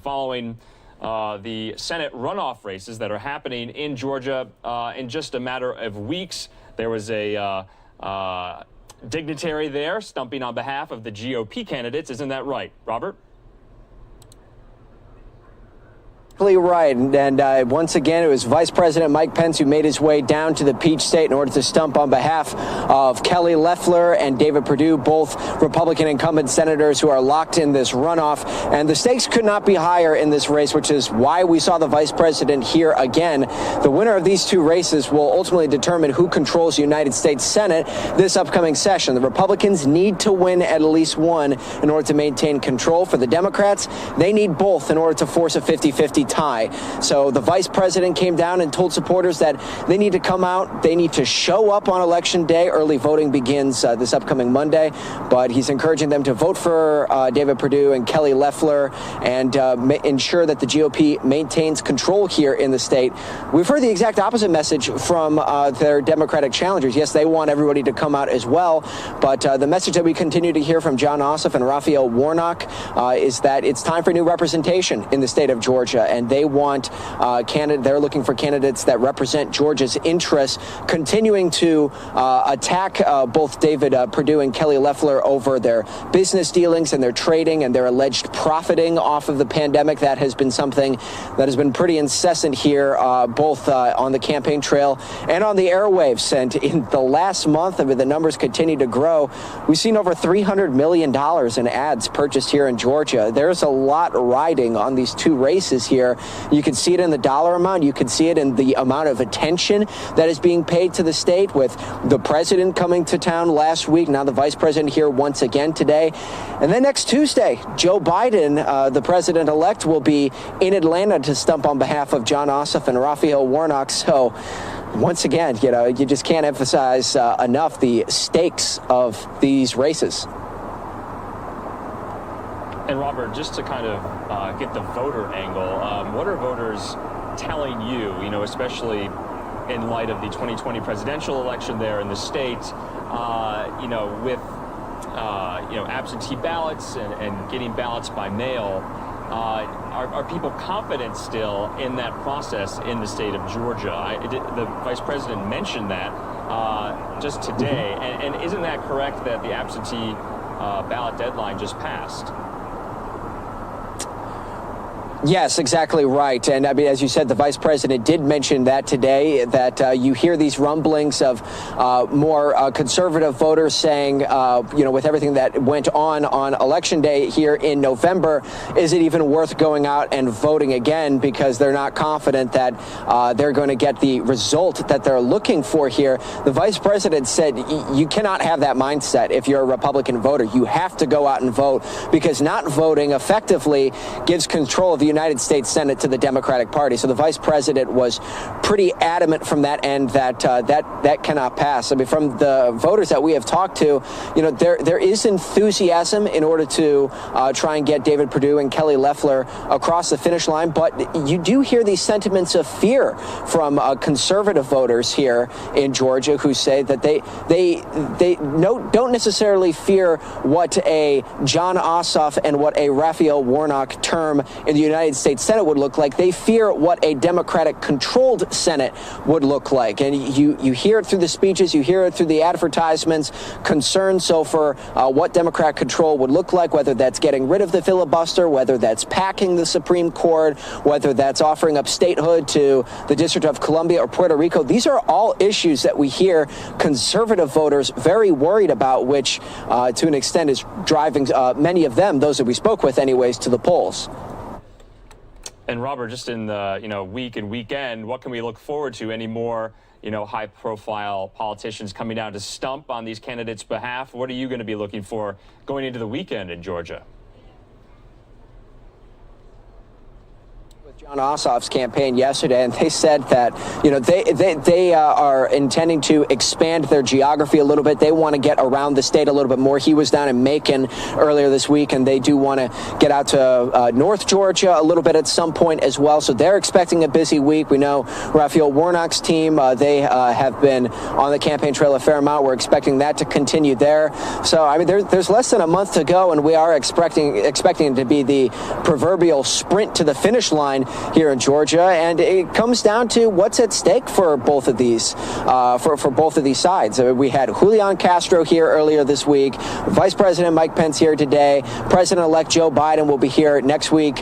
following the Senate runoff races that are happening in Georgia in just a matter of weeks. There was a dignitary there stumping on behalf of the GOP candidates. Isn't that right, Robert? Right. And once again, it was Vice President Mike Pence who made his way down to the Peach State in order to stump on behalf of Kelly Loeffler and David Perdue, both Republican incumbent senators who are locked in this runoff. And the stakes could not be higher in this race, which is why we saw the vice president here again. The winner of these two races will ultimately determine who controls the United States Senate this upcoming session. The Republicans need to win at least one in order to maintain control. For the Democrats, they need both in order to force a 50-50 tie. So the vice president came down and told supporters that they need to come out, they need to show up on Election Day. Early voting begins this upcoming Monday, but he's encouraging them to vote for David Perdue and Kelly Loeffler and ensure that the GOP maintains control here in the state. We've heard the exact opposite message from their Democratic challengers. Yes, they want everybody to come out as well, but the message that we continue to hear from Jon Ossoff and Raphael Warnock is that it's time for new representation in the state of Georgia. And they want they're looking for candidates that represent Georgia's interests, continuing to attack both David Perdue and Kelly Loeffler over their business dealings and their trading and their alleged profiting off of the pandemic. That has been something that has been pretty incessant here, both on the campaign trail and on the airwaves. And in the last month, the numbers continue to grow. We've seen over $300 million in ads purchased here in Georgia. There's a lot riding on these two races here. You can see it in the dollar amount. You can see it in the amount of attention that is being paid to the state, with the president coming to town last week, now the vice president here once again today. And then next Tuesday, Joe Biden, the president-elect, will be in Atlanta to stump on behalf of Jon Ossoff and Raphael Warnock. So once again, you just can't emphasize enough the stakes of these races. And Robert, just to kind of get the voter angle, what are voters telling you, especially in light of the 2020 presidential election there in the state, with, absentee ballots and getting ballots by mail? Are people confident still in that process in the state of Georgia? The vice president mentioned that just today. And isn't that correct that the absentee ballot deadline just passed? Yes, exactly right. And I mean, as you said, the vice president did mention that today, that you hear these rumblings of more conservative voters saying, with everything that went on Election Day here in November, is it even worth going out and voting again, because they're not confident that they're going to get the result that they're looking for here. The vice president said you cannot have that mindset if you're a Republican voter. You have to go out and vote, because not voting effectively gives control of the United States Senate to the Democratic Party. So the vice president was pretty adamant from that end that that cannot pass. I mean, from the voters that we have talked to, there is enthusiasm in order to try and get David Perdue and Kelly Loeffler across the finish line. But you do hear these sentiments of fear from conservative voters here in Georgia who say that they don't necessarily fear what a Jon Ossoff and what a Raphael Warnock term in the United States Senate would look like. They fear what a Democratic-controlled Senate would look like. And you hear it through the speeches, you hear it through the advertisements, concerns over what Democrat control would look like, whether that's getting rid of the filibuster, whether that's packing the Supreme Court, whether that's offering up statehood to the District of Columbia or Puerto Rico. These are all issues that we hear conservative voters very worried about, which to an extent is driving many of them, those that we spoke with anyways, to the polls. And Robert, just in the week and weekend, what can we look forward to? Any more high-profile politicians coming down to stump on these candidates' behalf? What are you going to be looking for going into the weekend in Georgia? John Ossoff's campaign yesterday, and they said that, you know, they are intending to expand their geography a little bit. They want to get around the state a little bit more. He was down in Macon earlier this week, and they do want to get out to North Georgia a little bit at some point as well. So they're expecting a busy week. We know Raphael Warnock's team, they have been on the campaign trail a fair amount. We're expecting that to continue there. So, I mean, there's less than a month to go, and we are expecting it to be the proverbial sprint to the finish line here in Georgia, and it comes down to what's at stake for both of these, for both of these sides. We had Julian Castro here earlier this week, Vice President Mike Pence here today, President-elect Joe Biden will be here next week.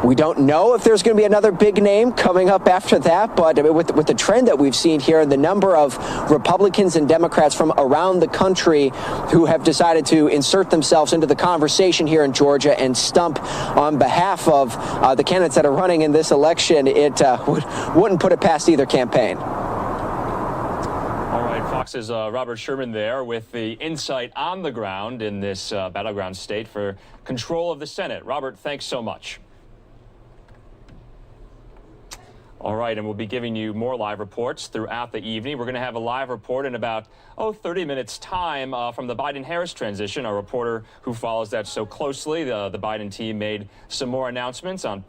We don't know if there's going to be another big name coming up after that, but with the trend that we've seen here and the number of Republicans and Democrats from around the country who have decided to insert themselves into the conversation here in Georgia and stump on behalf of the candidates that are running in this election, it wouldn't put it past either campaign. All right, Fox's Robert Sherman there with the insight on the ground in this battleground state for control of the Senate. Robert, thanks so much. All right, and we'll be giving you more live reports throughout the evening. We're going to have a live report in about, 30 minutes time from the Biden-Harris transition. Our reporter who follows that so closely, the Biden team made some more announcements on